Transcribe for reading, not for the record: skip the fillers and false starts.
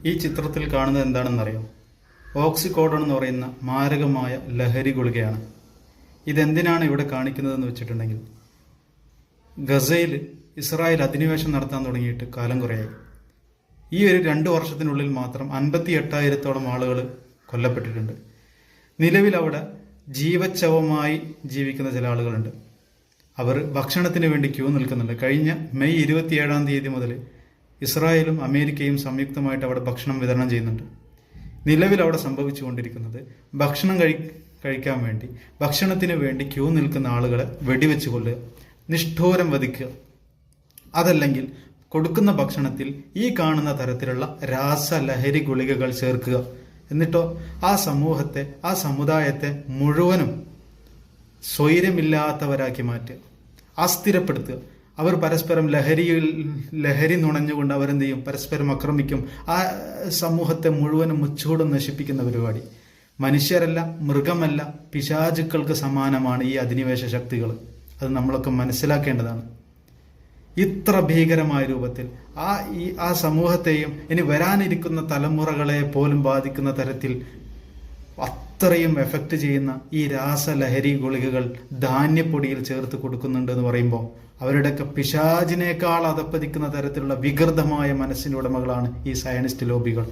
ഈ ചിത്രത്തിൽ കാണുന്നത് എന്താണെന്നറിയോ? ഓക്സിക്കോഡോൺ എന്ന് പറയുന്ന മാരകമായ ലഹരി ഗുളികയാണ്. ഇതെന്തിനാണ് ഇവിടെ കാണിക്കുന്നതെന്ന് വെച്ചിട്ടുണ്ടെങ്കിൽ, ഗസയിൽ ഇസ്രായേൽ അധിനിവേശം നടത്താൻ തുടങ്ങിയിട്ട് കാലം കുറയായി. ഈ ഒരു 2 വർഷത്തിനുള്ളിൽ മാത്രം 58,000-ഓളം ആളുകൾ കൊല്ലപ്പെട്ടിട്ടുണ്ട്. നിലവിൽ അവിടെ ജീവച്ഛവമായി ജീവിക്കുന്ന ചില ആളുകളുണ്ട്. അവർ ഭക്ഷണത്തിന് വേണ്ടി ക്യൂ നിൽക്കുന്നുണ്ട്. കഴിഞ്ഞ മെയ് 27-ാം തീയതി മുതൽ ഇസ്രായേലും അമേരിക്കയും സംയുക്തമായിട്ട് അവിടെ ഭക്ഷണം വിതരണം ചെയ്യുന്നുണ്ട്. നിലവിൽ അവിടെ സംഭവിച്ചുകൊണ്ടിരിക്കുന്നത്, ഭക്ഷണം കഴിക്കാൻ വേണ്ടി, ഭക്ഷണത്തിന് വേണ്ടി ക്യൂ നിൽക്കുന്ന ആളുകളെ വെടിവെച്ച് കൊല്ലുക, നിഷ്ഠൂരം വധിക്കുക. അതല്ലെങ്കിൽ കൊടുക്കുന്ന ഭക്ഷണത്തിൽ ഈ കാണുന്ന തരത്തിലുള്ള രാസലഹരി ഗുളികകൾ ചേർക്കുക. എന്നിട്ടോ ആ സമൂഹത്തെ, ആ സമുദായത്തെ മുഴുവനും സ്വൈര്യമില്ലാത്തവരാക്കി മാറ്റുക, അസ്ഥിരപ്പെടുത്തുക. അവർ പരസ്പരം ലഹരി നുണഞ്ഞുകൊണ്ട് അവരെന്ത് ചെയ്യും? പരസ്പരം ആക്രമിക്കും. ആ സമൂഹത്തെ മുഴുവനും മുച്ചൂടും നശിപ്പിക്കുന്ന പരിപാടി. മനുഷ്യരല്ല, മൃഗമല്ല, പിശാചുക്കൾക്ക് സമാനമാണ് ഈ അധിനിവേശ ശക്തികൾ. അത് നമ്മളൊക്കെ മനസ്സിലാക്കേണ്ടതാണ്. ഇത്ര ഭീകരമായ രൂപത്തിൽ ആ സമൂഹത്തെയും ഇനി വരാനിരിക്കുന്ന തലമുറകളെ പോലും ബാധിക്കുന്ന തരത്തിൽ അത്രയും എഫക്റ്റ് ചെയ്യുന്ന ഈ രാസലഹരി ഗുളികകൾ ധാന്യപ്പൊടിയിൽ ചേർത്ത് കൊടുക്കുന്നുണ്ട് എന്ന് പറയുമ്പോൾ, അവരുടെയൊക്കെ പിശാചിനേക്കാൾ അധപ്പതിക്കുന്ന തരത്തിലുള്ള വികൃതമായ മനസ്സിന്റെ ഉടമകളാണ് ഈ സയനിസ്റ്റ് ലോബികൾ.